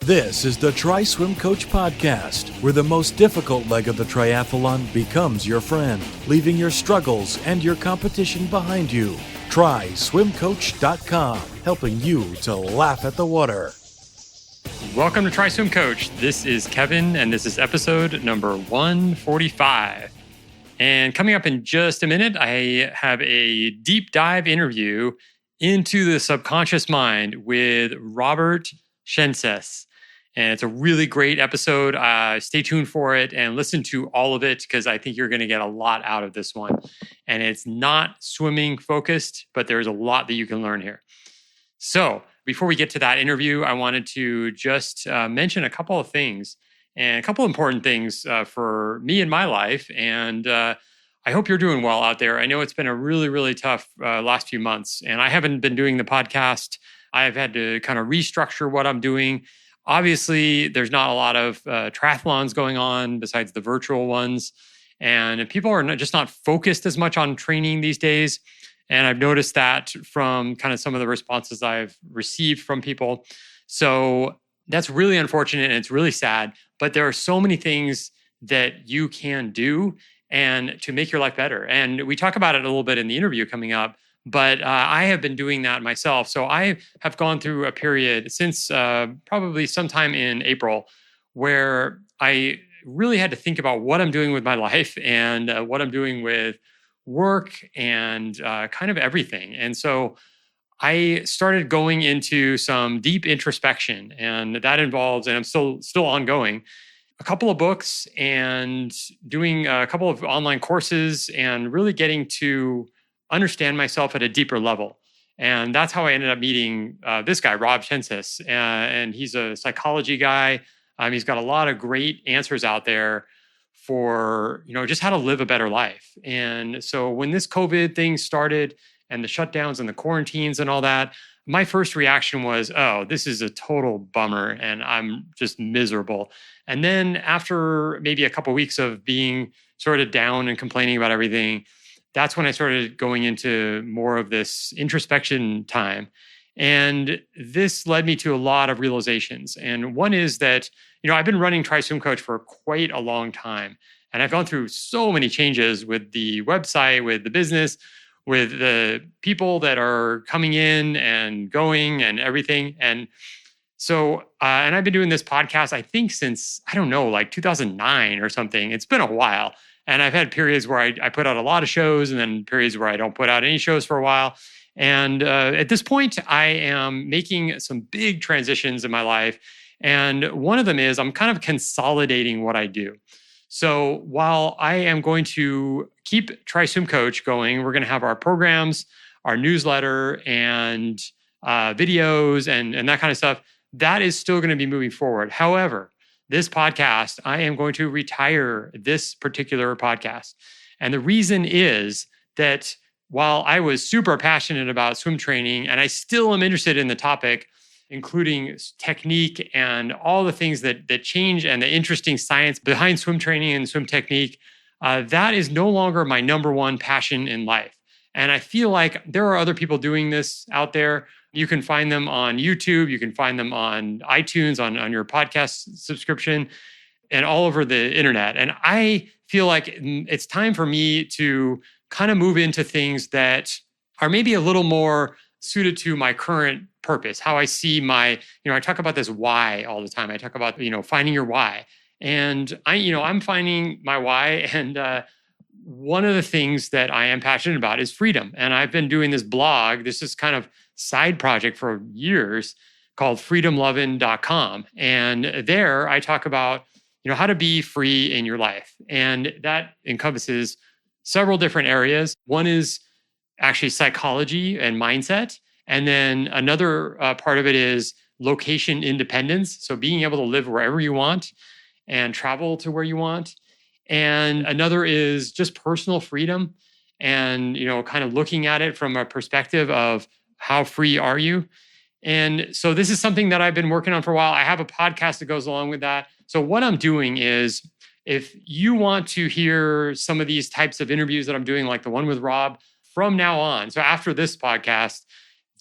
This is the TriSwimCoach podcast, where the most difficult leg of the triathlon becomes your friend, leaving your struggles and your competition behind you. TriSwimCoach.com, helping you to laugh at the water. Welcome to TriSwimCoach. This is Kevin, and this is episode number 145. And coming up in just a minute, I have a deep dive interview into the subconscious mind with Robert Szentes. And it's a really great episode. Stay tuned for it and listen to all of it because I think you're going to get a lot out of this one. And it's not swimming focused, but there's a lot that you can learn here. So before we get to that interview, I wanted to just mention a couple of things and a couple of important things for me in my life. And I hope you're doing well out there. I know it's been a really, really tough last few months, and I haven't been doing the podcast. I've had to kind of restructure what I'm doing. Obviously, there's not a lot of triathlons going on besides the virtual ones. And people are just not focused as much on training these days. And I've noticed that from kind of some of the responses I've received from people. So that's really unfortunate and it's really sad. But there are so many things that you can do and to make your life better. And we talk about it a little bit in the interview coming up. But I have been doing that myself. So I have gone through a period since probably sometime in April where I really had to think about what I'm doing with my life and what I'm doing with work and kind of everything. And so I started going into some deep introspection, and that involves, and I'm still ongoing, a couple of books and doing a couple of online courses and really getting to understand myself at a deeper level. And that's how I ended up meeting this guy, Rob Szentes. And he's a psychology guy. He's got a lot of great answers out there for, just how to live a better life. And so when this COVID thing started and the shutdowns and the quarantines and all that, my first reaction was, oh, this is a total bummer and I'm just miserable. And then after maybe a couple of weeks of being sort of down and complaining about everything, that's when I started going into more of this introspection time. And this led me to a lot of realizations. And one is that, I've been running TriSwimCoach for quite a long time. And I've gone through so many changes with the website, with the business, with the people that are coming in and going and everything. And so, and I've been doing this podcast, I think since, like 2009 or something. It's been a while. And I've had periods where I put out a lot of shows and then periods where I don't put out any shows for a while. And at this point, I am making some big transitions in my life. And one of them is I'm kind of consolidating what I do. So while I am going to keep TriSwimCoach going, we're going to have our programs, our newsletter, and videos and that kind of stuff. That is still going to be moving forward. However, this podcast, I am going to retire this particular podcast. And the reason is that while I was super passionate about swim training, and I still am interested in the topic, including technique and all the things that change and the interesting science behind swim training and swim technique, that is no longer my number one passion in life. And I feel like there are other people doing this out there. You can find them on YouTube. You can find them on iTunes, on your podcast subscription, and all over the internet. And I feel like it's time for me to kind of move into things that are maybe a little more suited to my current purpose, how I see my, I talk about this why all the time. I talk about, finding your why. And I'm finding my why. And one of the things that I am passionate about is freedom. And I've been doing this blog. This is kind of side project for years called freedomlovin.com. And there I talk about, how to be free in your life. And that encompasses several different areas. One is actually psychology and mindset. And then another part of it is location independence. So being able to live wherever you want and travel to where you want. And another is just personal freedom and, kind of looking at it from a perspective of how free are you? And so this is something that I've been working on for a while. I have a podcast that goes along with that. So what I'm doing is, if you want to hear some of these types of interviews that I'm doing, like the one with Rob, from now on, so after this podcast,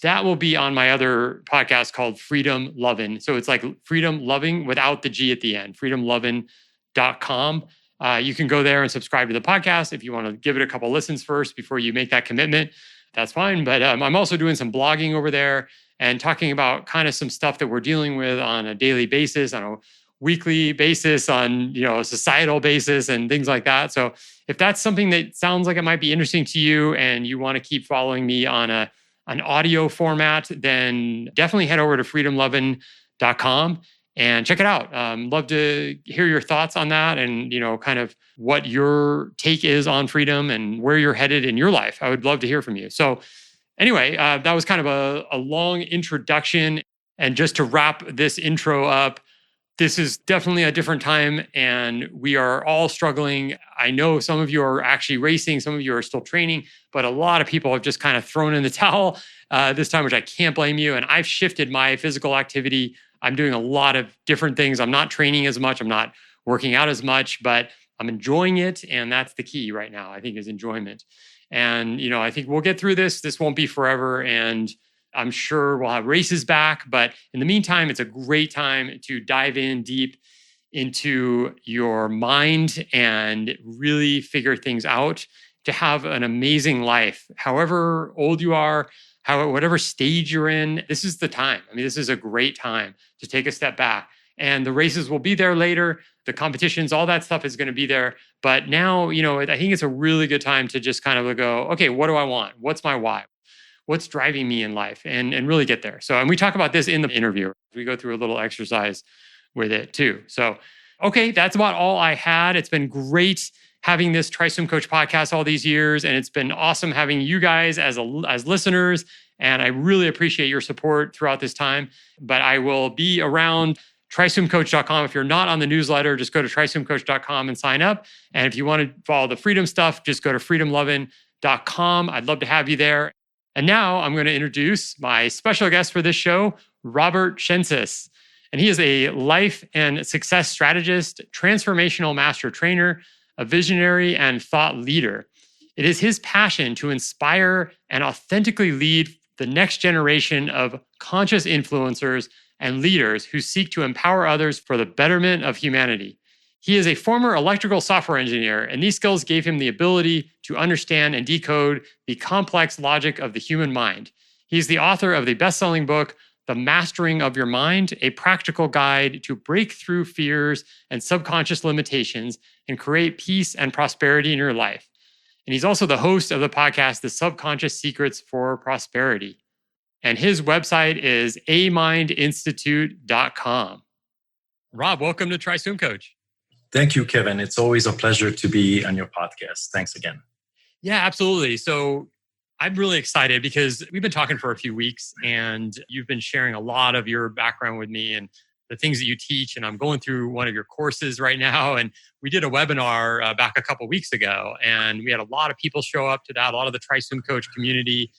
that will be on my other podcast called Freedom Lovin'. So it's like Freedom Loving without the G at the end, freedomlovin.com. You can go there and subscribe to the podcast. If you want to give it a couple listens first before you make that commitment, that's fine. But I'm also doing some blogging over there and talking about kind of some stuff that we're dealing with on a daily basis, on a weekly basis, on a societal basis and things like that. So if that's something that sounds like it might be interesting to you and you want to keep following me on an audio format, then definitely head over to freedomlovin.com and check it out. Love to hear your thoughts on that and, kind of what your take is on freedom and where you're headed in your life. I would love to hear from you. So anyway, that was kind of a long introduction. And just to wrap this intro up, this is definitely a different time and we are all struggling. I know some of you are actually racing, some of you are still training, but a lot of people have just kind of thrown in the towel this time, which I can't blame you. And I've shifted my physical activity. I'm doing a lot of different things. I'm not training as much. I'm not working out as much, but I'm enjoying it. And that's the key right now, I think, is enjoyment. And, I think we'll get through this. This won't be forever. And I'm sure we'll have races back, but in the meantime, it's a great time to dive in deep into your mind and really figure things out to have an amazing life. However old you are, whatever stage you're in, this is the time. I mean, this is a great time to take a step back. And the races will be there later. The competitions, all that stuff is going to be there. But now, I think it's a really good time to just kind of go, okay, what do I want? What's my why? What's driving me in life and really get there. So, and we talk about this in the interview. We go through a little exercise with it too. So, okay, that's about all I had. It's been great having this TriSwimCoach podcast all these years. And it's been awesome having you guys as listeners. And I really appreciate your support throughout this time. But I will be around TriSwimCoach.com. If you're not on the newsletter, just go to TriSwimCoach.com and sign up. And if you want to follow the freedom stuff, just go to freedomlovin.com. I'd love to have you there. And now I'm going to introduce my special guest for this show, Robert Szentes. And he is a life and success strategist, transformational master trainer, a visionary and thought leader. It is his passion to inspire and authentically lead the next generation of conscious influencers and leaders who seek to empower others for the betterment of humanity. He is a former electrical software engineer, and these skills gave him the ability to understand and decode the complex logic of the human mind. He's the author of the best-selling book, The Mastering of Your Mind, a practical guide to break through fears and subconscious limitations and create peace and prosperity in your life. And he's also the host of the podcast, The Subconscious Secrets for Prosperity. And his website is amindinstitute.com. Rob, welcome to TriSwimCoach. Thank you, Kevin. It's always a pleasure to be on your podcast. Thanks again. Yeah, absolutely. So I'm really excited because we've been talking for a few weeks and you've been sharing a lot of your background with me and the things that you teach. And I'm going through one of your courses right now. And we did a webinar back a couple of weeks ago. And we had a lot of people show up to that, a lot of the TriSwimCoach community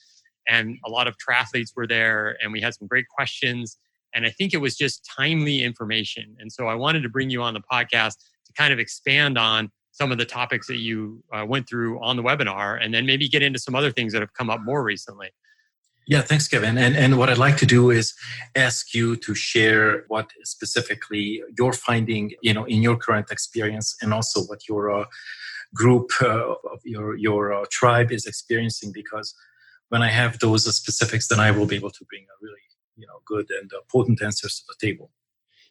and a lot of triathletes were there. And we had some great questions. And I think it was just timely information. And so I wanted to bring you on the podcast to kind of expand on some of the topics that you went through on the webinar, and then maybe get into some other things that have come up more recently. Yeah, thanks, Kevin. And what I'd like to do is ask you to share what specifically you're finding, in your current experience, and also what your group of your tribe is experiencing. Because when I have those specifics, then I will be able to bring a really good and potent answers to the table.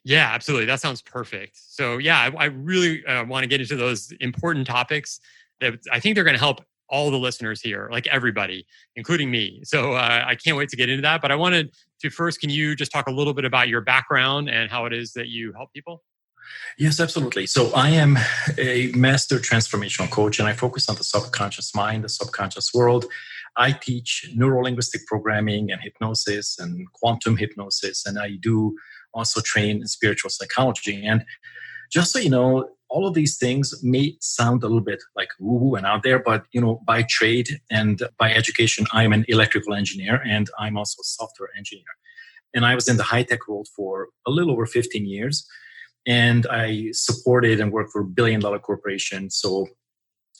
Yeah, absolutely. That sounds perfect. So yeah, I really want to get into those important topics that I think they're going to help all the listeners here, like everybody, including me. So I can't wait to get into that. But I wanted to first, can you just talk a little bit about your background and how it is that you help people? Yes, absolutely. So I am a master transformational coach, and I focus on the subconscious mind, the subconscious world. I teach neuro-linguistic programming and hypnosis and quantum hypnosis, and I do also train in spiritual psychology. And just so you know, all of these things may sound a little bit like woo-woo and out there, but by trade and by education, I'm an electrical engineer and I'm also a software engineer. And I was in the high-tech world for a little over 15 years. And I supported and worked for billion-dollar corporations. So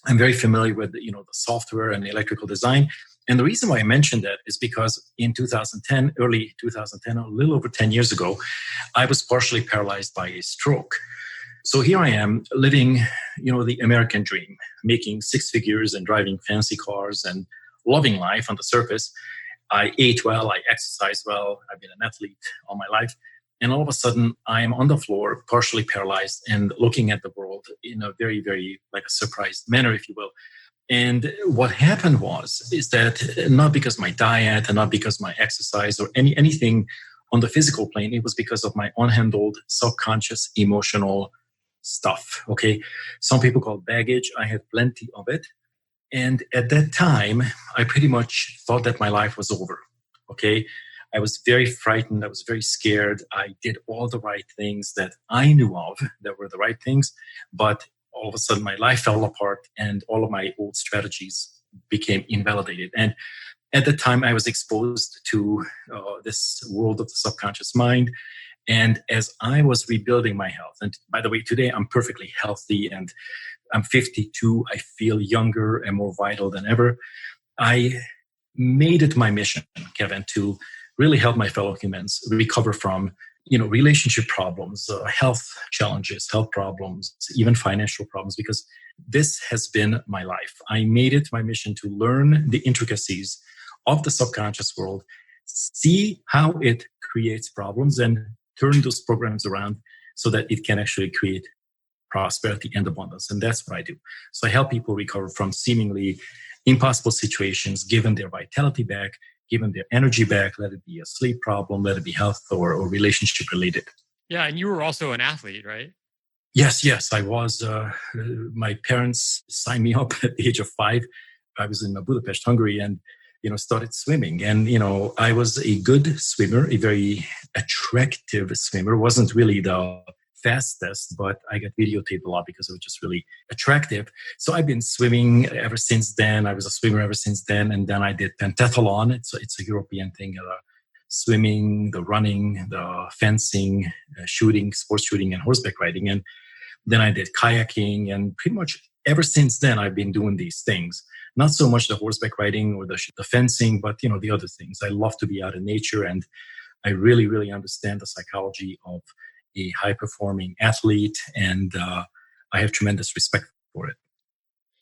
I'm very familiar with the software and electrical design. And the reason why I mentioned that is because in 2010, early 2010, a little over 10 years ago, I was partially paralyzed by a stroke. So here I am living, the American dream, making six figures and driving fancy cars and loving life on the surface. I ate well, I exercised well, I've been an athlete all my life. And all of a sudden, I am on the floor, partially paralyzed and looking at the world in a very, very like a surprised manner, if you will. And what happened is that not because my diet and not because my exercise or anything on the physical plane, it was because of my unhandled subconscious emotional stuff. Okay. Some people call it baggage. I had plenty of it. And at that time, I pretty much thought that my life was over. Okay. I was very frightened. I was very scared. I did all the right things that I knew of that were the right things. But all of a sudden, my life fell apart and all of my old strategies became invalidated. And at the time, I was exposed to this world of the subconscious mind. And as I was rebuilding my health, and by the way, today I'm perfectly healthy and I'm 52. I feel younger and more vital than ever. I made it my mission, Kevin, to really help my fellow humans recover from, relationship problems, health challenges, health problems, even financial problems, because this has been my life. I made it my mission to learn the intricacies of the subconscious world, see how it creates problems and turn those programs around so that it can actually create prosperity and abundance. And that's what I do. So I help people recover from seemingly impossible situations, given their vitality back, given their energy back, let it be a sleep problem, let it be health or relationship related. Yeah. And you were also an athlete, right? Yes, I was. My parents signed me up at the age of 5. I was in Budapest, Hungary, and started swimming. And I was a good swimmer, a very attractive swimmer. Wasn't really the fastest, but I got videotaped a lot because it was just really attractive. So I've been swimming ever since then. I was a swimmer ever since then. And then I did pentathlon. It's a European thing. Swimming, the running, the fencing, shooting, sports shooting, and horseback riding. And then I did kayaking. And pretty much ever since then, I've been doing these things. Not so much the horseback riding or the fencing, but the other things. I love to be out in nature, and I really, really understand the psychology of a high-performing athlete, and I have tremendous respect for it.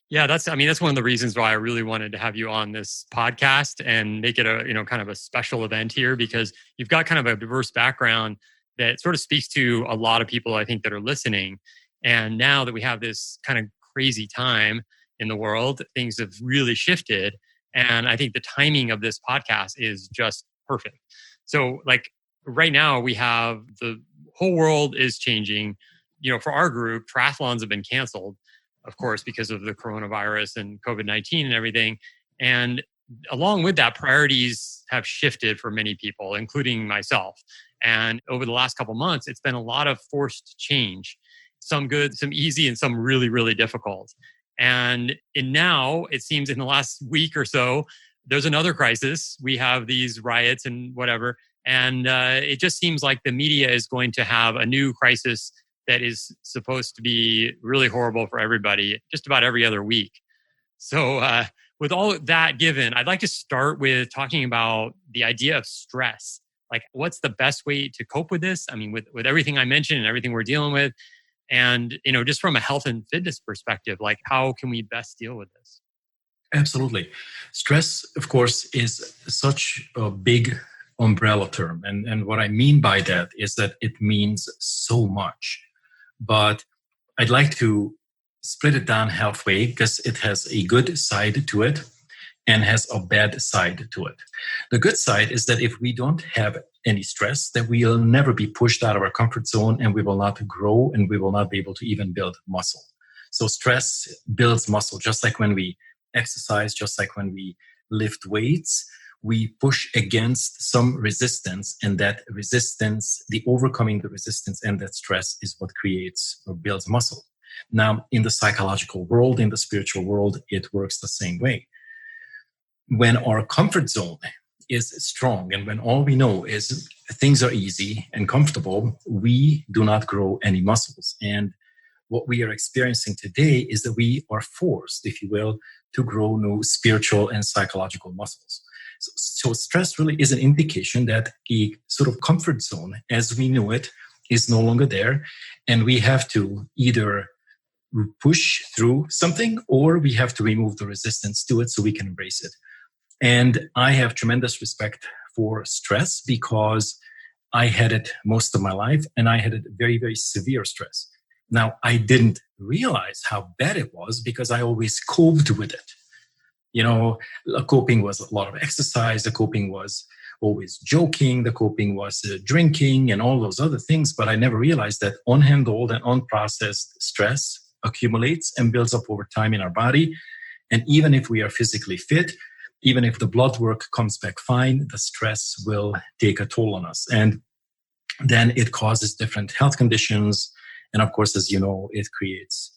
Yeah, that's one of the reasons why I really wanted to have you on this podcast and make it a kind of a special event here, because you've got kind of a diverse background that sort of speaks to a lot of people I think that are listening. And now that we have this kind of crazy time in the world, things have really shifted. And I think the timing of this podcast is just perfect. So like right now we have the whole world is changing. For our group, triathlons have been canceled, of course, because of the coronavirus and COVID-19 and everything. And along with that, priorities have shifted for many people, including myself. And over the last couple of months, it's been a lot of forced change, some good, some easy, and some really, really difficult. And now it seems in the last week or so, there's another crisis. We have these riots and whatever. And it just seems like the media is going to have a new crisis that is supposed to be really horrible for everybody just about every other week. So with all that given, I'd like to start with talking about the idea of stress. Like, what's the best way to cope with this? I mean, with everything I mentioned and everything we're dealing with. And, just from a health and fitness perspective, like how can we best deal with this? Absolutely. Stress, of course, is such a big umbrella term. And what I mean by that is that it means so much. But I'd like to split it down halfway because it has a good side to it and has a bad side to it. The good side is that if we don't have any stress, that we'll never be pushed out of our comfort zone and we will not grow and we will not be able to even build muscle. So stress builds muscle, just like when we exercise, just like when we lift weights, we push against some resistance, and that resistance, the overcoming the resistance and that stress is what creates or builds muscle. Now, in the psychological world, in the spiritual world, it works the same way. When our comfort zone is strong and when all we know is things are easy and comfortable, we do not grow any muscles. And what we are experiencing today is that we are forced, if you will, to grow new spiritual and psychological muscles. So stress really is an indication that a sort of comfort zone as we knew it is no longer there. And we have to either push through something or we have to remove the resistance to it so we can embrace it. And I have tremendous respect for stress because I had it most of my life and I had it very, very severe stress. Now, I didn't realize how bad it was because I always coped with it. You know, coping was a lot of exercise. The coping was always joking. The coping was drinking and all those other things. But I never realized that unhandled and unprocessed stress accumulates and builds up over time in our body. And even if we are physically fit, even if the blood work comes back fine, the stress will take a toll on us. And then it causes different health conditions. And of course, as you know, it creates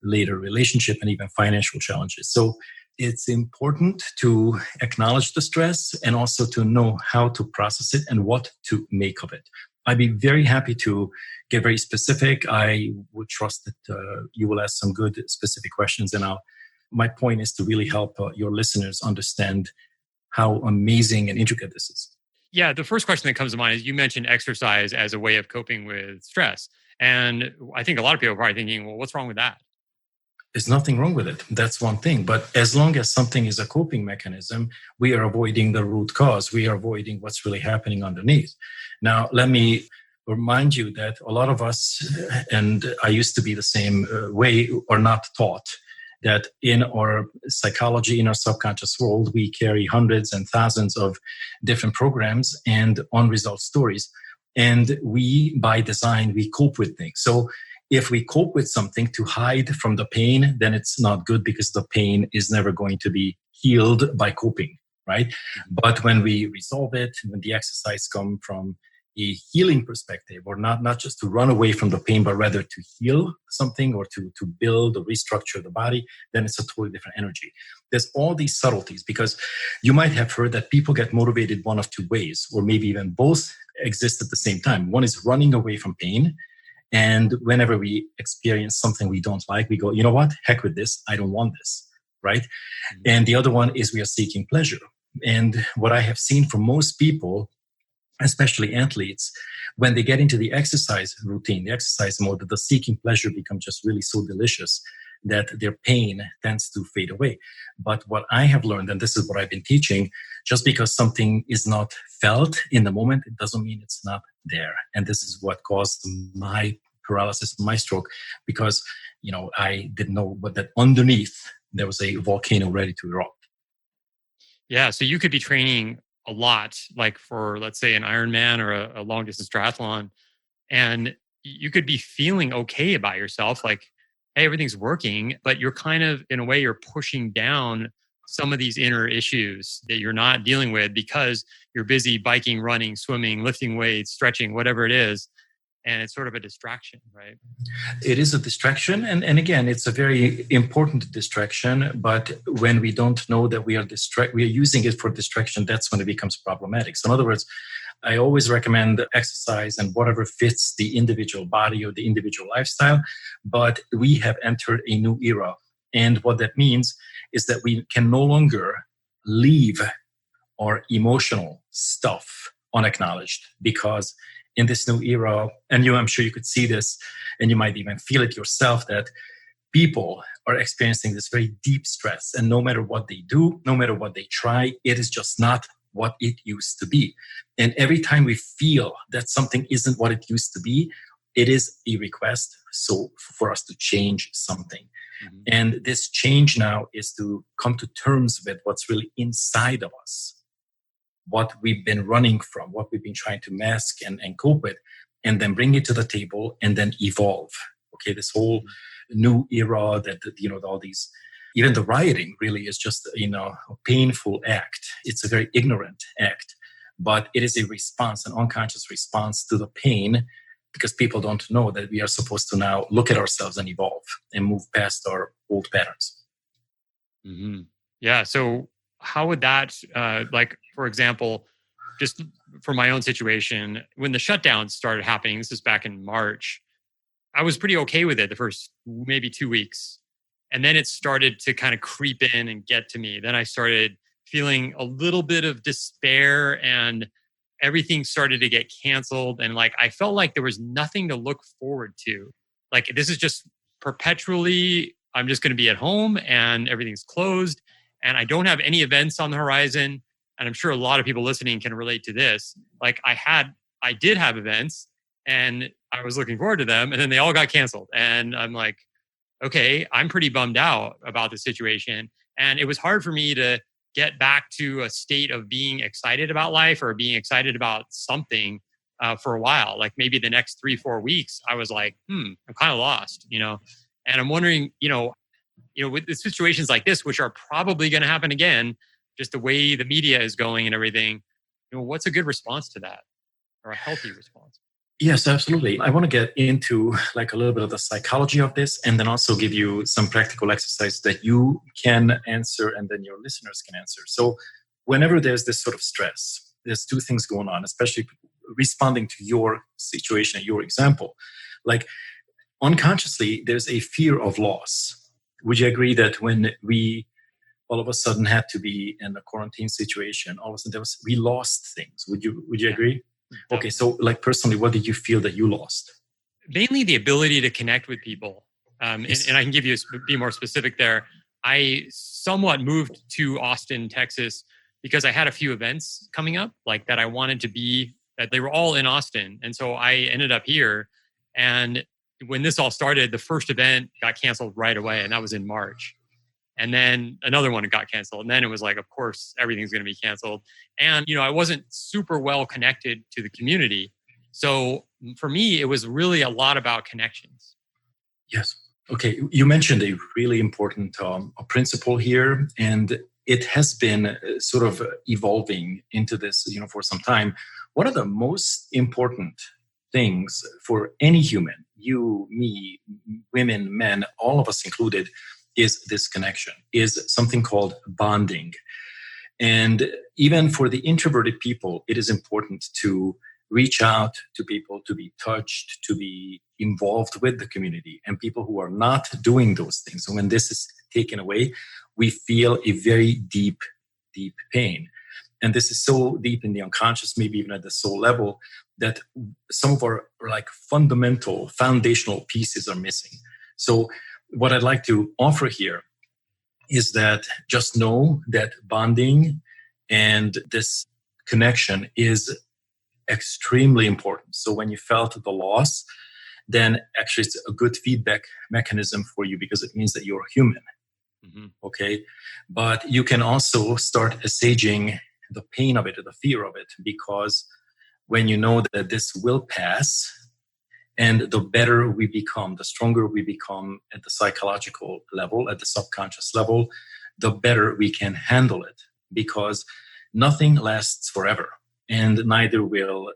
later relationship and even financial challenges. So it's important to acknowledge the stress and also to know how to process it and what to make of it. I'd be very happy to get very specific. I would trust that you will ask some good specific questions. And my point is to really help your listeners understand how amazing and intricate this is. Yeah, the first question that comes to mind is you mentioned exercise as a way of coping with stress. And I think a lot of people are probably thinking, well, what's wrong with that? There's nothing wrong with it. That's one thing. But as long as something is a coping mechanism, we are avoiding the root cause. We are avoiding what's really happening underneath. Now, let me remind you that a lot of us, and I used to be the same way, are not taught that in our psychology, in our subconscious world, we carry hundreds and thousands of different programs and unresolved stories. And we, by design, we cope with things. So if we cope with something to hide from the pain, then it's not good because the pain is never going to be healed by coping, right? But when we resolve it, when the exercise comes from a healing perspective, or not just to run away from the pain, but rather to heal something or to build or restructure the body, then it's a totally different energy. There's all these subtleties because you might have heard that people get motivated one of two ways, or maybe even both exist at the same time. One is running away from pain. And whenever we experience something we don't like, we go, you know what? Heck with this. I don't want this, right? Mm-hmm. And the other one is we are seeking pleasure. And what I have seen for most people, especially athletes, when they get into the exercise routine, the exercise mode, the seeking pleasure becomes just really so delicious that their pain tends to fade away. But what I have learned, and this is what I've been teaching, just because something is not felt in the moment, it doesn't mean it's not there. And this is what caused my paralysis, my stroke, because, you know, I didn't know but that underneath there was a volcano ready to erupt. Yeah. So you could be training a lot, like for, let's say, an Ironman or a long distance triathlon, and you could be feeling okay about yourself, like, hey, everything's working, but you're kind of, in a way, you're pushing down some of these inner issues that you're not dealing with because you're busy biking, running, swimming, lifting weights, stretching, whatever it is. And it's sort of a distraction, right? It is a distraction. And again, it's a very important distraction. But when we don't know that we are using it for distraction, that's when it becomes problematic. So in other words, I always recommend exercise and whatever fits the individual body or the individual lifestyle. But we have entered a new era. And what that means is that we can no longer leave our emotional stuff unacknowledged, because in this new era, and I'm sure you could see this, and you might even feel it yourself, that people are experiencing this very deep stress. And no matter what they do, no matter what they try, it is just not what it used to be. And every time we feel that something isn't what it used to be, it is a request for us to change something. Mm-hmm. And this change now is to come to terms with what's really inside of us, what we've been running from, what we've been trying to mask and cope with, and then bring it to the table and then evolve. Okay, this whole new era that, all these, even the rioting really is just, a painful act. It's a very ignorant act, but it is a response, an unconscious response to the pain, because people don't know that we are supposed to now look at ourselves and evolve and move past our old patterns. Mm-hmm. Yeah. So how would that, for example, just for my own situation, when the shutdowns started happening, this is back in March, I was pretty okay with it the first maybe 2 weeks. And then it started to kind of creep in and get to me. Then I started feeling a little bit of despair and everything started to get canceled. And like, I felt like there was nothing to look forward to. Like, this is just perpetually, I'm just going to be at home and everything's closed and I don't have any events on the horizon. And I'm sure a lot of people listening can relate to this. Like I did have events and I was looking forward to them and then they all got canceled. And I'm like, okay, I'm pretty bummed out about the situation. And it was hard for me to get back to a state of being excited about life or being excited about something for a while. Like maybe the next 3-4 weeks, I was like, I'm kind of lost, And I'm wondering, with the situations like this, which are probably going to happen again, just the way the media is going and everything, what's a good response to that or a healthy response? Yes, absolutely. I want to get into like a little bit of the psychology of this and then also give you some practical exercises that you can answer and then your listeners can answer. So whenever there's this sort of stress, there's two things going on, especially responding to your situation, your example. Like unconsciously, there's a fear of loss. Would you agree that when we all of a sudden had to be in a quarantine situation, all of a sudden we lost things? Would you agree? Okay, so like personally, what did you feel that you lost? Mainly the ability to connect with people. And I can be more specific there. I somewhat moved to Austin, Texas, because I had a few events coming up like that I wanted to be, that they were all in Austin. And so I ended up here. And when this all started, the first event got canceled right away. And that was in March. And then another one got canceled. And then it was like, of course, everything's going to be canceled. And, I wasn't super well connected to the community. So for me, it was really a lot about connections. Yes. Okay. You mentioned a really important principle here, and it has been sort of evolving into this, for some time. One of the most important things for any human, you, me, women, men, all of us included, is this connection, is something called bonding. And even for the introverted people, it is important to reach out to people, to be touched, to be involved with the community, and people who are not doing those things. And when this is taken away, we feel a very deep, deep pain. And this is so deep in the unconscious, maybe even at the soul level, that some of our like fundamental, foundational pieces are missing. So what I'd like to offer here is that just know that bonding and this connection is extremely important. So when you felt the loss, then actually it's a good feedback mechanism for you because it means that you're human. Mm-hmm. Okay. But you can also start assuaging the pain of it or the fear of it, because when you know that this will pass, and the better we become, the stronger we become at the psychological level, at the subconscious level, the better we can handle it, because nothing lasts forever. And neither will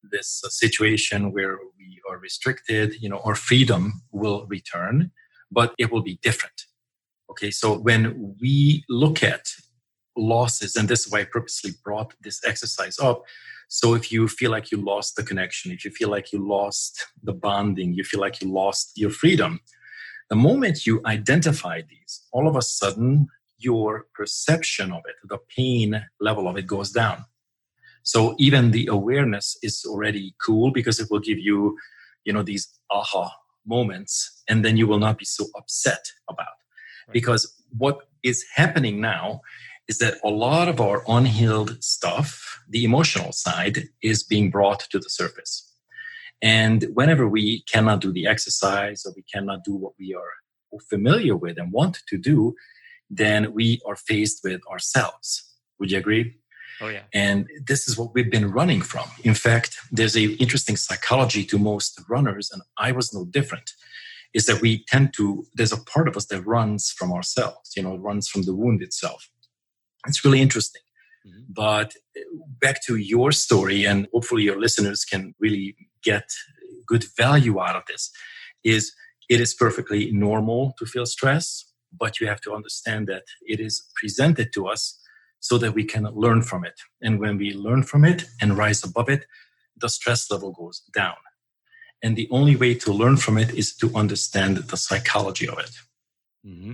this situation where we are restricted, our freedom will return, but it will be different. Okay, so when we look at losses, and this is why I purposely brought this exercise up. So if you feel like you lost the connection, if you feel like you lost the bonding, you feel like you lost your freedom, the moment you identify these, all of a sudden your perception of it, the pain level of it goes down. So even the awareness is already cool because it will give you, these aha moments, and then you will not be so upset about. Right. Because what is happening now is that a lot of our unhealed stuff, the emotional side, is being brought to the surface. And whenever we cannot do the exercise or we cannot do what we are familiar with and want to do, then we are faced with ourselves. Would you agree? Oh, yeah. And this is what we've been running from. In fact, there's an interesting psychology to most runners, and I was no different, is that there's a part of us that runs from ourselves, it runs from the wound itself. It's really interesting. Mm-hmm. But back to your story, and hopefully your listeners can really get good value out of this, it is perfectly normal to feel stress, but you have to understand that it is presented to us so that we can learn from it. And when we learn from it and rise above it, the stress level goes down. And the only way to learn from it is to understand the psychology of it. Mm-hmm.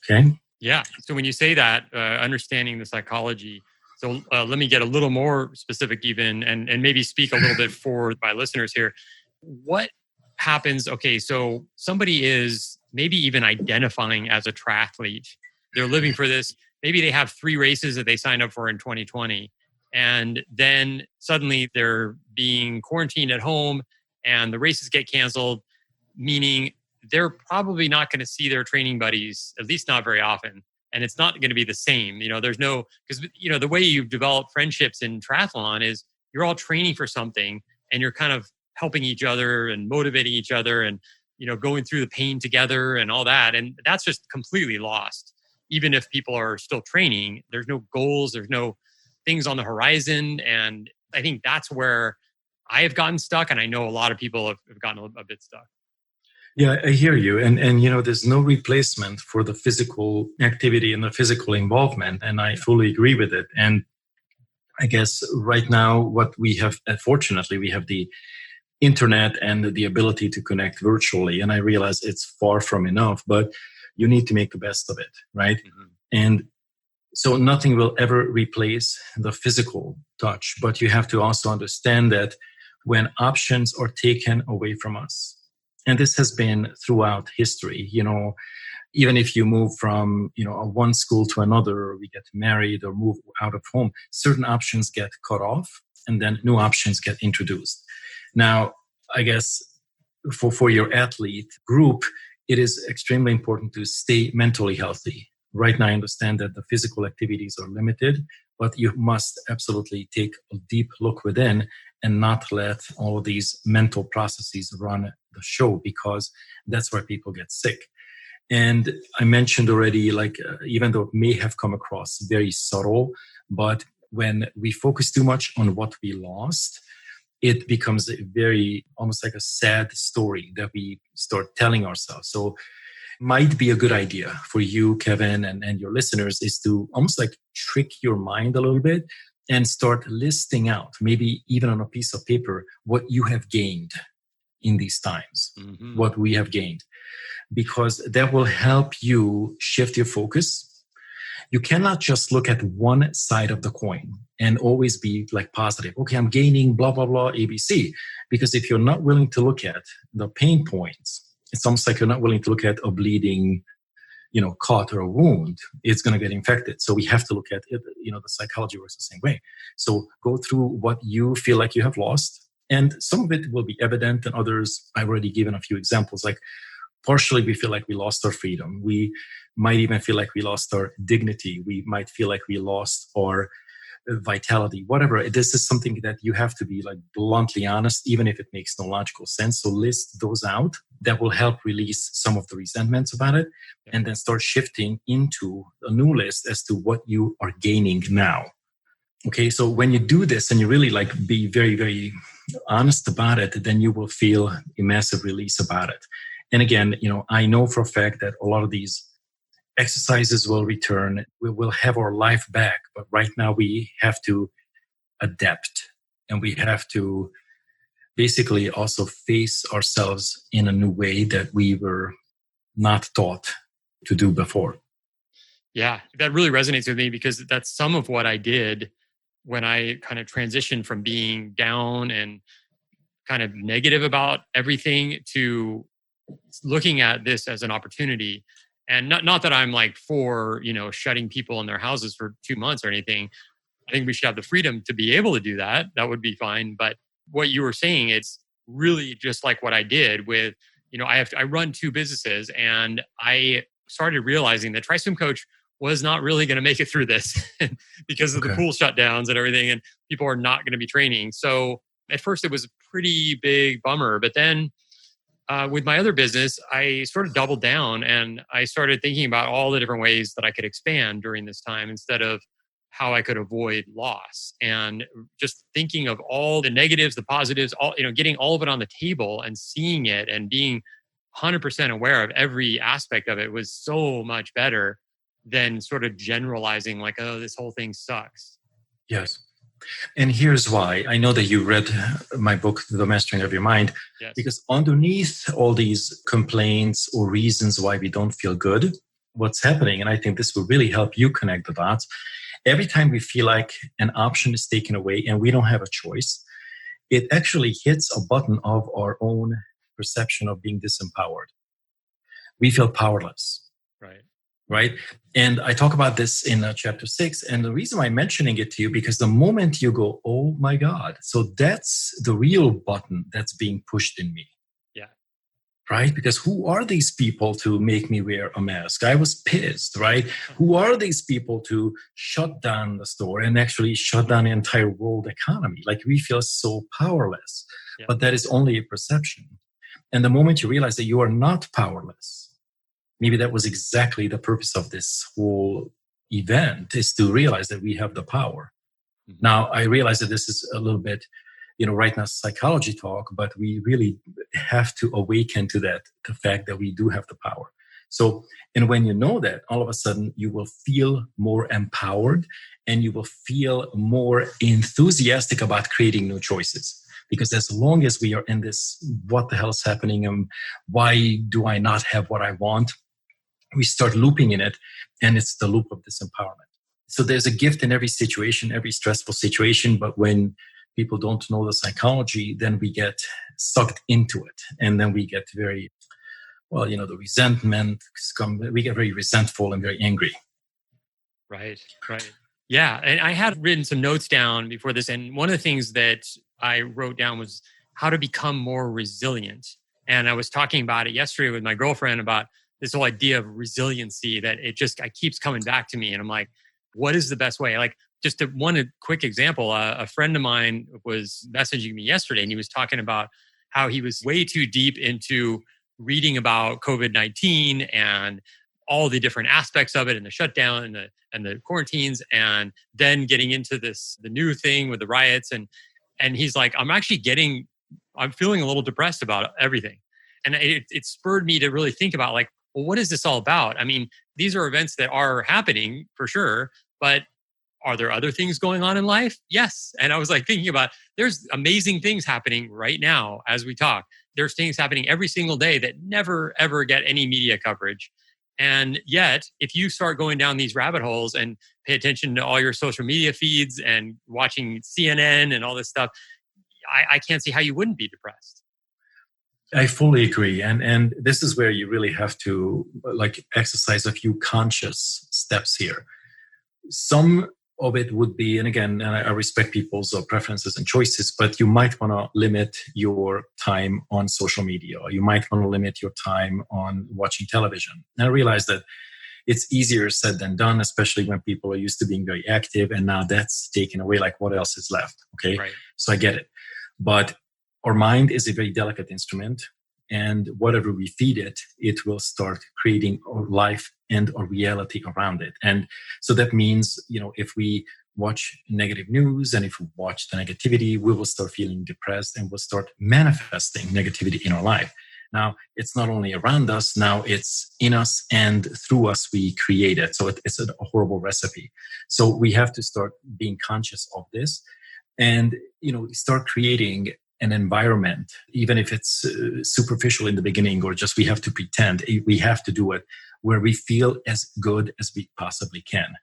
Okay? Yeah. So when you say that, understanding the psychology, so let me get a little more specific even, and maybe speak a little bit for my listeners here. What happens? Okay, so somebody is maybe even identifying as a triathlete. They're living for this. Maybe they have 3 races that they signed up for in 2020. And then suddenly they're being quarantined at home and the races get canceled, meaning they're probably not going to see their training buddies, at least not very often. And it's not going to be the same. There's no, because, the way you develop friendships in triathlon is you're all training for something and you're kind of helping each other and motivating each other and, going through the pain together and all that. And that's just completely lost. Even if people are still training, there's no goals, there's no things on the horizon. And I think that's where I have gotten stuck. And I know a lot of people have gotten a bit stuck. Yeah, I hear you. And there's no replacement for the physical activity and the physical involvement. And I fully agree with it. And I guess right now, what we have, fortunately, we have the internet and the ability to connect virtually. And I realize it's far from enough, but you need to make the best of it, right? Mm-hmm. And so nothing will ever replace the physical touch, but you have to also understand that when options are taken away from us, and this has been throughout history, even if you move from, one school to another, or we get married or move out of home, certain options get cut off and then new options get introduced. Now, I guess for your athlete group, it is extremely important to stay mentally healthy. Right now, I understand that the physical activities are limited, but you must absolutely take a deep look within and not let all of these mental processes run the show, because that's where people get sick. And I mentioned already, even though it may have come across very subtle, but when we focus too much on what we lost, it becomes almost like a sad story that we start telling ourselves. So might be a good idea for you, Kevin, and your listeners, is to almost like trick your mind a little bit and start listing out, maybe even on a piece of paper, what you have gained in these times, what we have gained, because that will help you shift your focus. You cannot just look at one side of the coin and always be like positive. Okay, I'm gaining blah, blah, blah, ABC. Because if you're not willing to look at the pain points, it's almost like you're not willing to look at a bleeding, cut or a wound. It's going to get infected. So we have to look at it. The psychology works the same way. So go through what you feel like you have lost. And some of it will be evident, and others, I've already given a few examples. Like partially we feel like we lost our freedom. We might even feel like we lost our dignity. We might feel like we lost our vitality, whatever. This is something that you have to be like bluntly honest, even if it makes no logical sense. So list those out. That will help release some of the resentments about it, and then start shifting into a new list as to what you are gaining now. Okay, so when you do this and you really be very, very honest about it, then you will feel a massive release about it. And again, I know for a fact that a lot of these exercises will return. We will have our life back. But right now we have to adapt, and we have to basically also face ourselves in a new way that we were not taught to do before. Yeah, that really resonates with me, because that's some of what I did when I kind of transitioned from being down and kind of negative about everything to looking at this as an opportunity. And not that I'm for, shutting people in their houses for 2 months or anything. I think we should have the freedom to be able to do that. That would be fine. But what you were saying, it's really just like what I did with, I run 2 businesses, and I started realizing that TriSwimCoach was not really going to make it through this because of the pool shutdowns and everything, and people are not going to be training. So at first it was a pretty big bummer, but then with my other business, I sort of doubled down, and I started thinking about all the different ways that I could expand during this time instead of how I could avoid loss, and just thinking of all the negatives, the positives, all, getting all of it on the table and seeing it and being 100% aware of every aspect of it was so much better than sort of generalizing oh, this whole thing sucks. Yes. And here's why. I know that you read my book, The Mastering of Your Mind, Yes. because underneath all these complaints or reasons why we don't feel good, what's happening, and I think this will really help you connect the dots, every time we feel like an option is taken away and we don't have a choice, it actually hits a button of our own perception of being disempowered. We feel powerless. Right? And I talk about this in chapter 6. And the reason I'm mentioning it to you, because the moment you go, oh my God, so that's the real button that's being pushed in me. Yeah. Right? Because who are these people to make me wear a mask? I was pissed, right? Who are these people to shut down the store and actually shut down the entire world economy? Like, we feel so powerless, but that is only a perception. And the moment you realize that you are not powerless, maybe that was exactly the purpose of this whole event, is to realize that we have the power. Mm-hmm. Now, I realize that this is a little bit, right now, psychology talk, but we really have to awaken to that, the fact that we do have the power. So, and when you know that, all of a sudden you will feel more empowered and you will feel more enthusiastic about creating new choices. Because as long as we are in this, what the hell is happening and why do I not have what I want? We start looping in it, and it's the loop of disempowerment. So there's a gift in every situation, every stressful situation, but when people don't know the psychology, then we get sucked into it. And then we get very, the resentment, we get very resentful and very angry. Right. Yeah. And I had written some notes down before this. And one of the things that I wrote down was how to become more resilient. And I was talking about it yesterday with my girlfriend about this whole idea of resiliency, that it keeps coming back to me. And I'm like, what is the best way? Like, just one quick example, a friend of mine was messaging me yesterday, and he was talking about how he was way too deep into reading about COVID-19 and all the different aspects of it, and the shutdown and the quarantines, and then getting into the new thing with the riots. And he's like, I'm feeling a little depressed about everything. And it spurred me to really think about, like, well, what is this all about? I mean, these are events that are happening for sure, but are there other things going on in life? Yes. And I was like thinking about, there's amazing things happening right now as we talk. There's things happening every single day that never, ever get any media coverage. And yet, if you start going down these rabbit holes and pay attention to all your social media feeds and watching CNN and all this stuff, I can't see how you wouldn't be depressed. I fully agree. And this is where you really have to exercise a few conscious steps here. Some of it would be, and again, I respect people's preferences and choices, but you might want to limit your time on social media, or you might want to limit your time on watching television. And I realize that it's easier said than done, especially when people are used to being very active, and now that's taken away. Like, what else is left? Okay. Right. So I get it. But our mind is a very delicate instrument, and whatever we feed it, it will start creating our life and our reality around it. And so that means, if we watch negative news and if we watch the negativity, we will start feeling depressed and we'll start manifesting negativity in our life. Now, it's not only around us, now it's in us, and through us we create it. So it's a horrible recipe. So we have to start being conscious of this and, start creating an environment, even if it's superficial in the beginning, or just we have to pretend, we have to do it where we feel as good as we possibly can.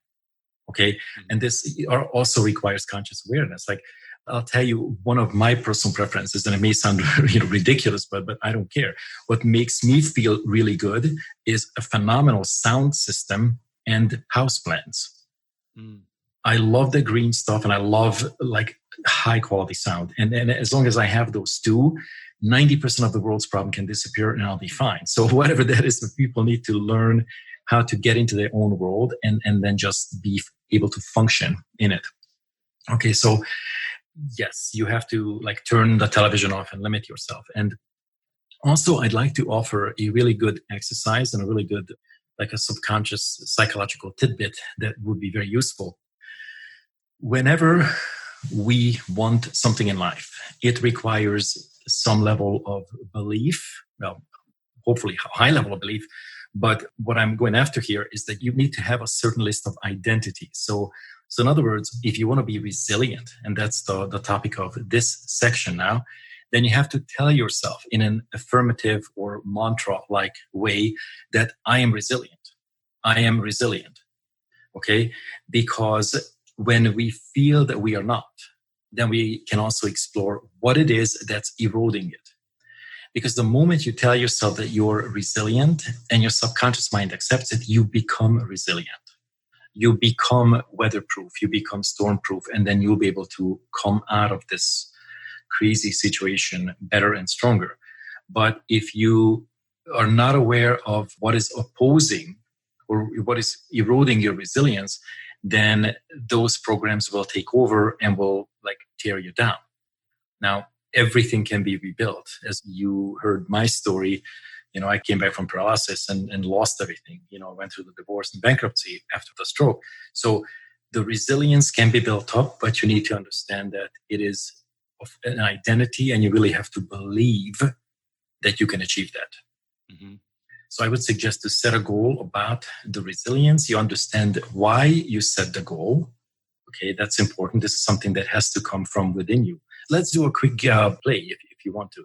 Okay. And this also requires conscious awareness. Like, I'll tell you one of my personal preferences, and it may sound ridiculous, but I don't care. What makes me feel really good is a phenomenal sound system and houseplants. I love the green stuff, and I love high quality sound. And as long as I have those two, 90% of the world's problem can disappear and I'll be fine. So whatever that is, people need to learn how to get into their own world and then just be able to function in it. Okay. So yes, you have to turn the television off and limit yourself. And also I'd like to offer a really good exercise and a really good, a subconscious psychological tidbit that would be very useful. Whenever we want something in life, it requires some level of belief, well, hopefully a high level of belief. But what I'm going after here is that you need to have a certain list of identities. So So in other words, if you want to be resilient, and that's the topic of this section now, then you have to tell yourself in an affirmative or mantra-like way that I am resilient. I am resilient. Okay? Because when we feel that we are not, then we can also explore what it is that's eroding it. Because the moment you tell yourself that you're resilient and your subconscious mind accepts it, you become resilient. You become weatherproof, you become stormproof, and then you'll be able to come out of this crazy situation better and stronger. But if you are not aware of what is opposing or what is eroding your resilience, then those programs will take over and will tear you down. Now, everything can be rebuilt. As you heard my story, I came back from paralysis and lost everything. I went through the divorce and bankruptcy after the stroke. So the resilience can be built up, but you need to understand that it is of an identity and you really have to believe that you can achieve that. Mm-hmm. So I would suggest to set a goal about the resilience. You understand why you set the goal. Okay, that's important. This is something that has to come from within you. Let's do a quick play if you want to.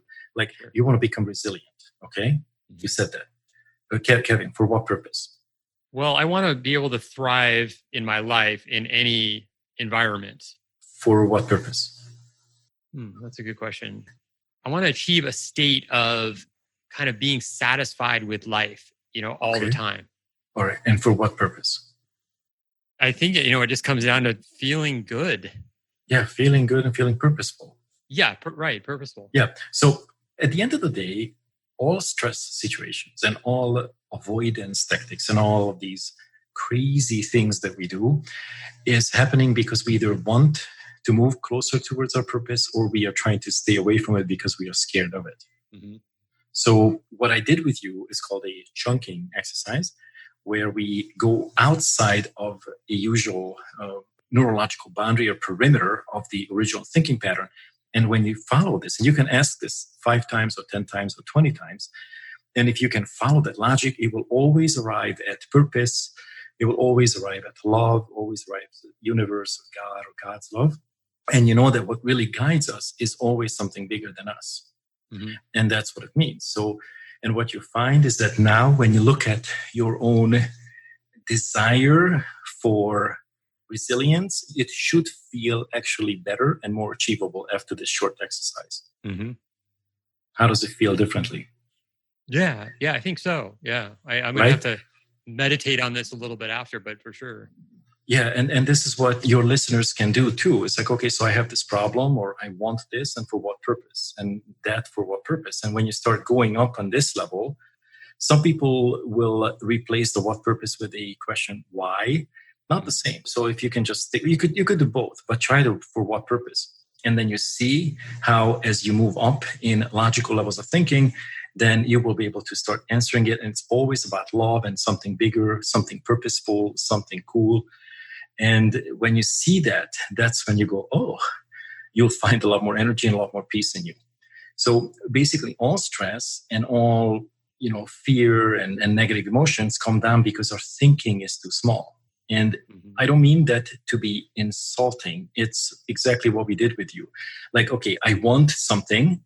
You want to become resilient, okay? You said that. Kevin, for what purpose? Well, I want to be able to thrive in my life in any environment. For what purpose? That's a good question. I want to achieve a state of kind of being satisfied with life, all the time. All right. And for what purpose? I think, it just comes down to feeling good. Yeah, feeling good and feeling purposeful. Yeah, right. Purposeful. Yeah. So at the end of the day, all stress situations and all avoidance tactics and all of these crazy things that we do is happening because we either want to move closer towards our purpose or we are trying to stay away from it because we are scared of it. Mm-hmm. So what I did with you is called a chunking exercise, where we go outside of a usual neurological boundary or perimeter of the original thinking pattern. And when you follow this, and you can ask this 5 times or 10 times or 20 times, and if you can follow that logic, it will always arrive at purpose. It will always arrive at love, always arrive at the universe or God or God's love. And you know that what really guides us is always something bigger than us. Mm-hmm. And that's what it means. So, and what you find is that now when you look at your own desire for resilience, it should feel actually better and more achievable after this short exercise. Mm-hmm. How does it feel differently? Yeah, I think so. Yeah, I'm going to have to meditate on this a little bit after, but for sure. Yeah, and this is what your listeners can do too. It's like, okay, so I have this problem or I want this, and for what purpose? And that for what purpose? And when you start going up on this level, some people will replace the what purpose with a question, why? Not the same. So if you can just, you could do both, but try to for what purpose? And then you see how as you move up in logical levels of thinking, then you will be able to start answering it. And it's always about love and something bigger, something purposeful, something cool. And when you see that, that's when you go, oh, you'll find a lot more energy and a lot more peace in you. So basically all stress and all, fear and negative emotions come down because our thinking is too small. And I don't mean that to be insulting. It's exactly what we did with you. Like, okay, I want something,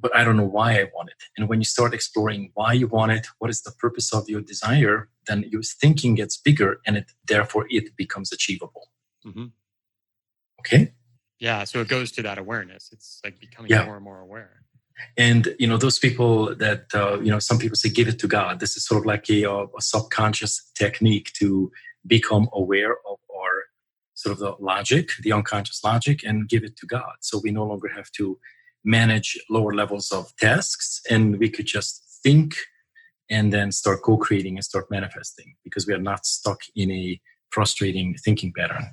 but I don't know why I want it. And when you start exploring why you want it, what is the purpose of your desire, then your thinking gets bigger and therefore it becomes achievable. Mm-hmm. Okay? Yeah, so it goes to that awareness. It's like becoming more and more aware. And, those people that, some people say, give it to God. This is sort of like a subconscious technique to become aware of our sort of the logic, the unconscious logic, and give it to God. So we no longer have to manage lower levels of tasks, and we could just think and then start co-creating and start manifesting because we are not stuck in a frustrating thinking pattern.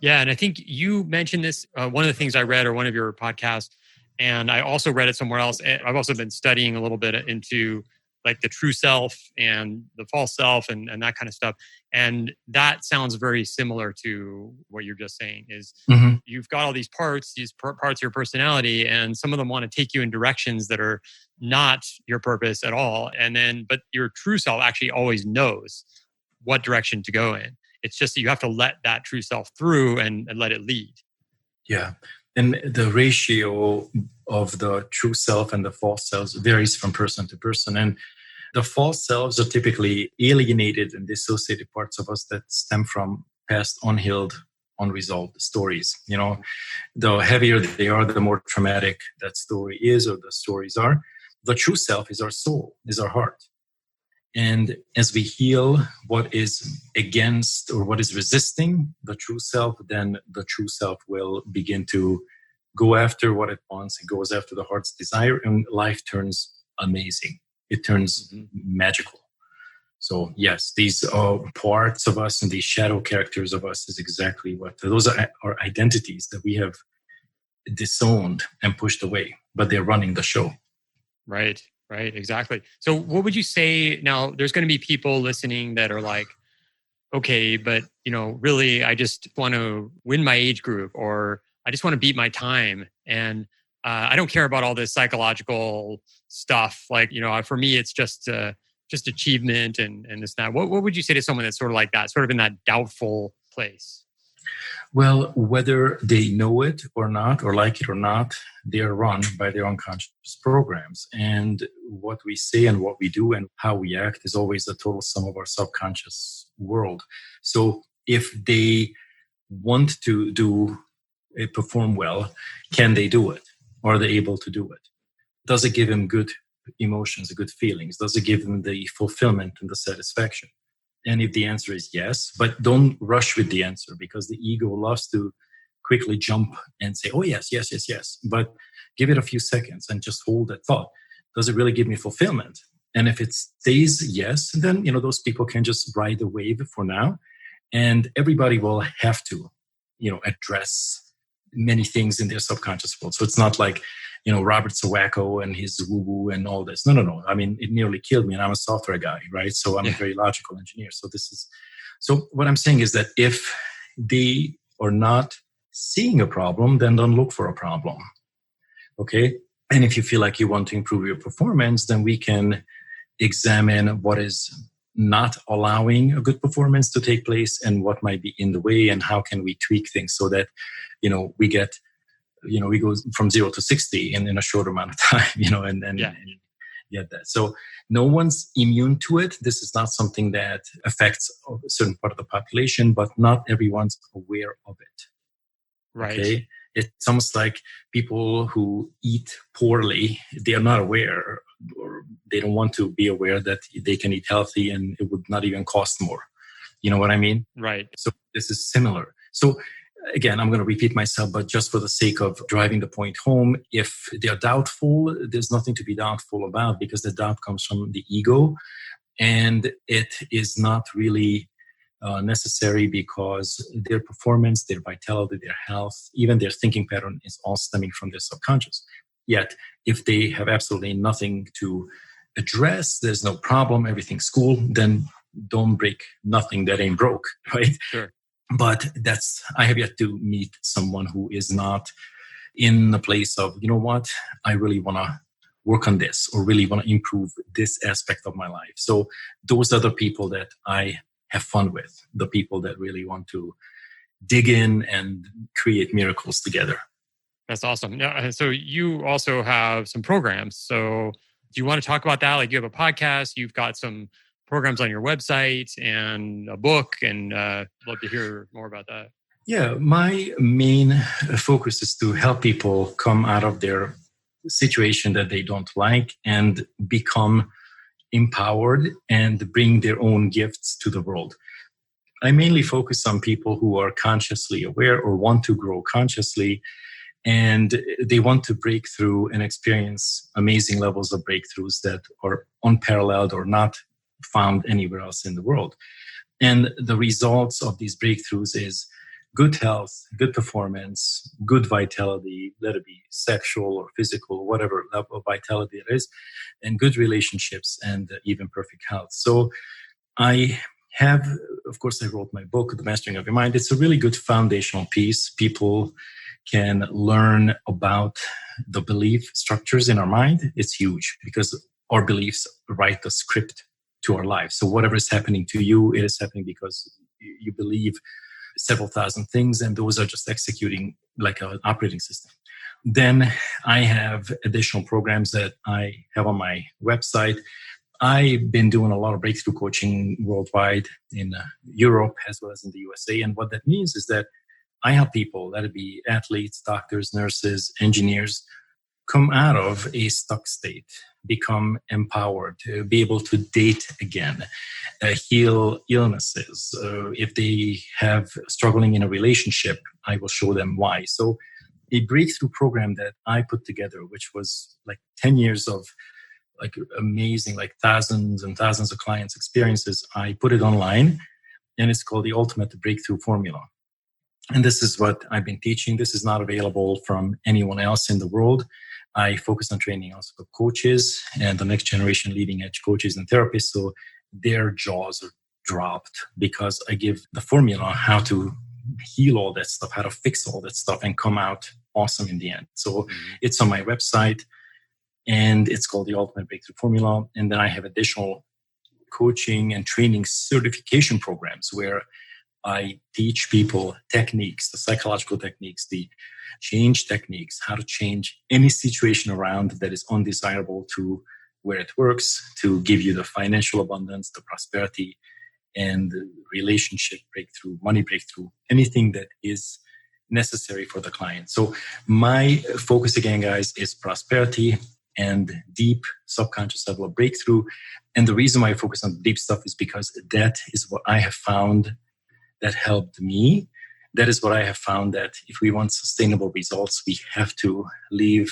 Yeah, and I think you mentioned this, one of the things I read or one of your podcasts, and I also read it somewhere else. I've also been studying a little bit into like the true self and the false self and that kind of stuff. And that sounds very similar to what you're just saying is you've got all these parts of your personality, and some of them want to take you in directions that are not your purpose at all. And then, but your true self actually always knows what direction to go in. It's just that you have to let that true self through and let it lead. Yeah. And the ratio of the true self and the false selves varies from person to person. And the false selves are typically alienated and dissociated parts of us that stem from past unhealed, unresolved stories. The heavier they are, the more traumatic that story is or the stories are. The true self is our soul, is our heart. And as we heal what is against or what is resisting the true self, then the true self will begin to go after what it wants. It goes after the heart's desire, and life turns amazing. It turns magical. So yes, these parts of us and these shadow characters of us is exactly what those are our identities that we have disowned and pushed away, but they're running the show. Right, exactly. So what would you say now? There's going to be people listening that are like, okay, but really, I just want to win my age group, or I just want to beat my time, and I don't care about all this psychological stuff. Like, for me, it's just achievement and this and that. What would you say to someone that's sort of like that, sort of in that doubtful place? Well, whether they know it or not, or like it or not, they are run by their unconscious programs. And what we say and what we do and how we act is always the total sum of our subconscious world. So if they want to perform well, can they do it? Are they able to do it? Does it give them good emotions, good feelings? Does it give them the fulfillment and the satisfaction? And if the answer is yes, but don't rush with the answer, because the ego loves to quickly jump and say, oh, yes. But give it a few seconds and just hold that thought. Does it really give me fulfillment? And if it stays yes, then, those people can just ride the wave for now. And everybody will have to, address many things in their subconscious world. So it's not like, Robert Szentes and his woo-woo and all this. No. I mean, it nearly killed me, and I'm a software guy, right? So I'm a very logical engineer. So what I'm saying is that if they are not seeing a problem, then don't look for a problem. Okay? And if you feel like you want to improve your performance, then we can examine what is not allowing a good performance to take place and what might be in the way, and how can we tweak things so that, we get, we go from 0 to 60 in a short amount of time, and get that. So no one's immune to it. This is not something that affects a certain part of the population, but not everyone's aware of it. Right. Okay? It's almost like people who eat poorly, they are not aware, or they don't want to be aware that they can eat healthy and it would not even cost more. You know what I mean? Right. So this is similar. So again, I'm going to repeat myself, but just for the sake of driving the point home, if they're doubtful, there's nothing to be doubtful about, because the doubt comes from the ego, and it is not really necessary, because their performance, their vitality, their health, even their thinking pattern is all stemming from their subconscious. Yet, if they have absolutely nothing to address, there's no problem, everything's cool, then don't break nothing that ain't broke, right? Sure. But I have yet to meet someone who is not in the place of, I really want to work on this, or really want to improve this aspect of my life. So those are the people that I have fun with, the people that really want to dig in and create miracles together. That's awesome. Yeah. So you also have some programs. So do you want to talk about that? Like, you have a podcast, you've got some programs on your website and a book, and love to hear more about that. Yeah, my main focus is to help people come out of their situation that they don't like and become empowered and bring their own gifts to the world. I mainly focus on people who are consciously aware or want to grow consciously, and they want to break through and experience amazing levels of breakthroughs that are unparalleled or not found anywhere else in the world. And the results of these breakthroughs is good health, good performance, good vitality, let it be sexual or physical, whatever level of vitality it is, and good relationships, and even perfect health. So I wrote my book, The Mastering of Your Mind. It's a really good foundational piece. People can learn about the belief structures in our mind. It's huge, because our beliefs write the script to our life. So whatever is happening to you, it is happening because you believe several thousand things, and those are just executing like an operating system. Then I have additional programs that I have on my website. I've been doing a lot of breakthrough coaching worldwide in Europe as well as in the USA. And what that means is that I help people, that it be athletes, doctors, nurses, engineers, come out of a stuck state, become empowered, to be able to date again, heal illnesses. If they have struggling in a relationship, I will show them why. So a breakthrough program that I put together, which was like 10 years of like amazing, like thousands and thousands of clients' experiences, I put it online, and it's called the Ultimate Breakthrough Formula. And this is what I've been teaching. This is not available from anyone else in the world. I focus on training also coaches and the next generation leading edge coaches and therapists. So their jaws are dropped because I give the formula how to heal all that stuff, how to fix all that stuff and come out awesome in the end. So it's on my website, and it's called the Ultimate Breakthrough Formula. And then I have additional coaching and training certification programs where I teach people techniques, the psychological techniques, the change techniques, how to change any situation around that is undesirable to where it works, to give you the financial abundance, the prosperity, and the relationship breakthrough, money breakthrough, anything that is necessary for the client. So my focus again, guys, is prosperity and deep subconscious level of breakthrough. And the reason why I focus on deep stuff is because that is what I have found that helped me. That is what I have found, that if we want sustainable results, we have to leave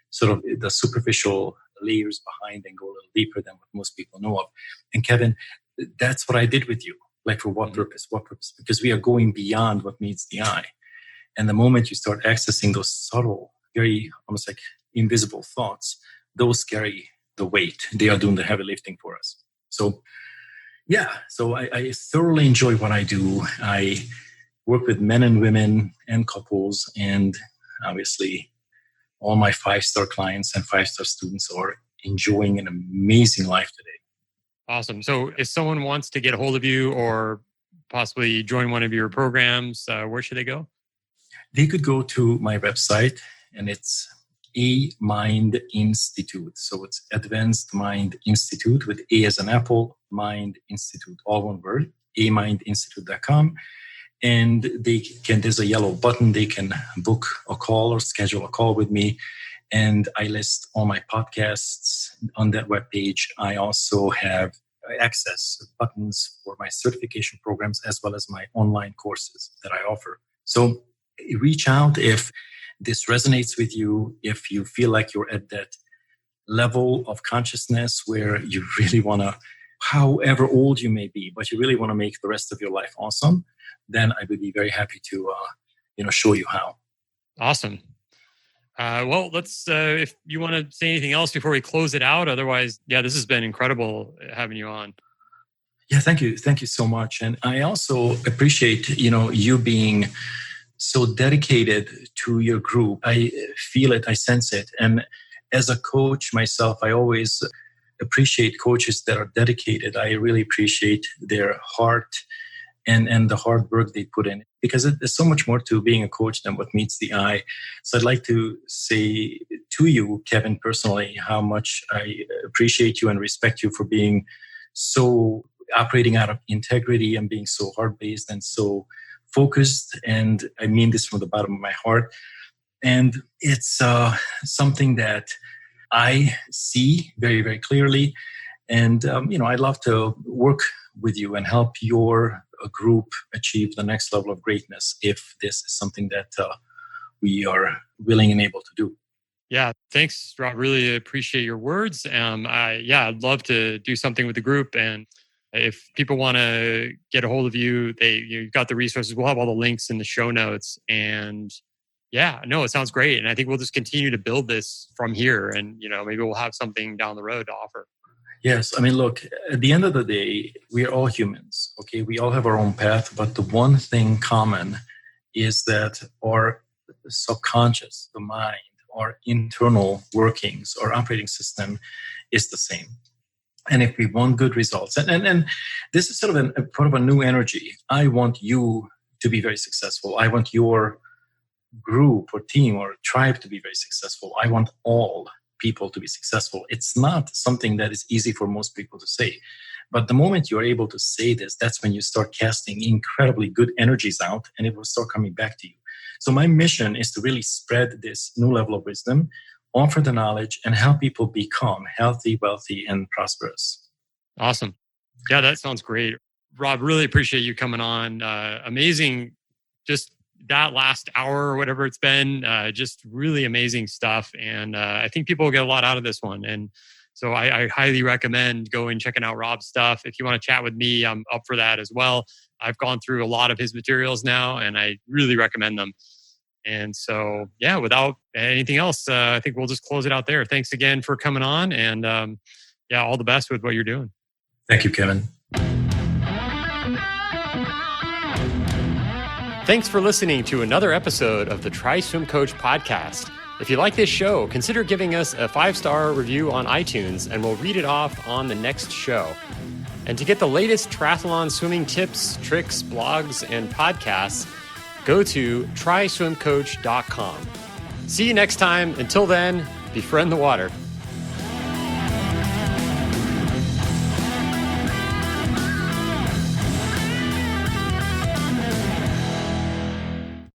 sort of the superficial layers behind and go a little deeper than what most people know of. And Kevin, that's what I did with you. Like, for what purpose? What purpose? Because we are going beyond what meets the eye. And the moment you start accessing those subtle, very almost like invisible thoughts, those carry the weight. They are doing the heavy lifting for us. So yeah, so I thoroughly enjoy what I do. I work with men and women and couples, and obviously all my 5-star clients and 5-star students are enjoying an amazing life today. Awesome. So if someone wants to get a hold of you or possibly join one of your programs, where should they go? They could go to my website, and it's A Mind Institute. So it's Advanced Mind Institute with A as an apple, Mind Institute, all one word, amindinstitute.com. And there's a yellow button. They can book a call or schedule a call with me. And I list all my podcasts on that webpage. I also have access buttons for my certification programs as well as my online courses that I offer. So reach out if this resonates with you, if you feel like you're at that level of consciousness where you really want to, however old you may be, but you really want to make the rest of your life awesome, then I would be very happy to show you how. Awesome. Well, let's, if you want to say anything else before we close it out. Otherwise, yeah, this has been incredible having you on. Yeah, thank you. Thank you so much. And I also appreciate, you being so dedicated to your group. I feel it, I sense it. And as a coach myself, I always appreciate coaches that are dedicated. I really appreciate their heart and the hard work they put in, because there's so much more to being a coach than what meets the eye. So I'd like to say to you, Kevin, personally, how much I appreciate you and respect you for being so operating out of integrity and being so hard-based and so focused. And I mean this from the bottom of my heart. And it's something that I see very, very clearly. And, I'd love to work with you and help your group achieve the next level of greatness if this is something that we are willing and able to do. Yeah, thanks, Rob. Really appreciate your words. I'd love to do something with the group. And if people want to get a hold of you, you've got the resources. We'll have all the links in the show notes. And it sounds great. And I think we'll just continue to build this from here. And, maybe we'll have something down the road to offer. Yes. I mean, look, at the end of the day, we are all humans. Okay. We all have our own path. But the one thing common is that our subconscious, the mind, our internal workings, our operating system is the same. And if we want good results, and this is sort of a new energy. I want you to be very successful. I want your group or team or tribe to be very successful. I want all people to be successful. It's not something that is easy for most people to say. But the moment you're able to say this, that's when you start casting incredibly good energies out, and it will start coming back to you. So my mission is to really spread this new level of wisdom, offer the knowledge, and help people become healthy, wealthy, and prosperous. Awesome. Yeah, that sounds great. Rob, really appreciate you coming on. Amazing. Just that last hour or whatever it's been, just really amazing stuff. And I think people will get a lot out of this one. And so I highly recommend going and checking out Rob's stuff. If you want to chat with me, I'm up for that as well. I've gone through a lot of his materials now, and I really recommend them. And so, yeah, without anything else, I think we'll just close it out there. Thanks again for coming on, and all the best with what you're doing. Thank you, Kevin. Thanks for listening to another episode of the TriSwimCoach podcast. If you like this show, consider giving us a 5-star review on iTunes, and we'll read it off on the next show. And to get the latest triathlon swimming tips, tricks, blogs, and podcasts, go to TriSwimCoach.com. See you next time. Until then, befriend the water.